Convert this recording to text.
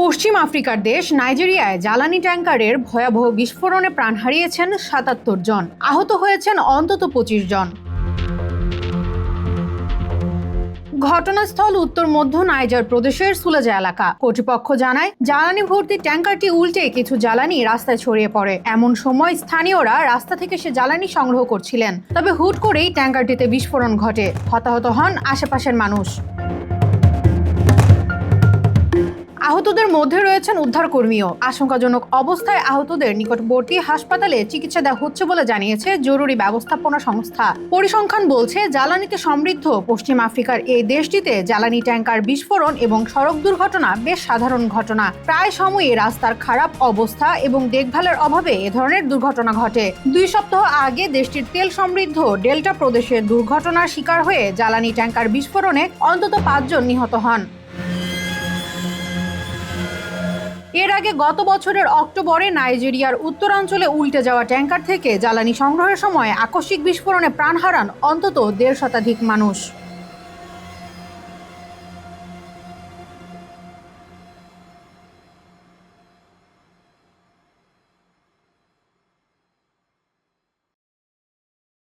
পশ্চিম আফ্রিকার দেশ নাইজেরিয়ায় জ্বালানি ট্যাঙ্কারের ভয়াবহ বিস্ফোরণে প্রাণ হারিয়েছেন ৭৭ জন, আহত হয়েছেন অন্তত ২৫ জন। ঘটনাস্থল উত্তর মধ্য নাইজার প্রদেশের সুলেজা এলাকা। কর্তৃপক্ষ জানায়, জ্বালানি ভর্তি ট্যাঙ্কারটি উল্টে কিছু জ্বালানি রাস্তায় ছড়িয়ে পড়ে। এমন সময় স্থানীয়রা রাস্তা থেকে সে জ্বালানি সংগ্রহ করছিলেন। তবে হুট করেই ট্যাঙ্কারটিতে বিস্ফোরণ ঘটে। হতাহত হন আশেপাশের মানুষ। আহতদের মধ্যে রয়েছেন উদ্ধারকর্মীও। আশঙ্কাজনক অবস্থায় আহতদের নিকটবর্তী হাসপাতালে চিকিৎসা দেওয়া হচ্ছে বলে জানিয়েছে জরুরি ব্যবস্থাপনা সংস্থা। পরিসংখ্যান বলছে, জ্বালানিতে সমৃদ্ধ পশ্চিম আফ্রিকার এই দেশটিতে জ্বালানি ট্যাঙ্কার বিস্ফোরণ এবং সড়ক দুর্ঘটনা বেশ সাধারণ ঘটনা। প্রায় সময়ই রাস্তার খারাপ অবস্থা এবং দেখভালের অভাবে এ ধরনের দুর্ঘটনা ঘটে। ২ সপ্তাহ আগে দেশটির তেল সমৃদ্ধ ডেল্টা প্রদেশের দুর্ঘটনার শিকার হয়ে জ্বালানি ট্যাঙ্কার বিস্ফোরণে অন্তত ৫ জন নিহত হন। এর আগে গত বছরের অক্টোবরে নাইজেরিয়ার উত্তরাঞ্চলে উল্টে যাওয়া ট্যাঙ্কার থেকে জ্বালানি সংগ্রহের সময় আকস্মিক বিস্ফোরণে প্রাণ হারান অন্তত ১৫০ শতাধিক মানুষ।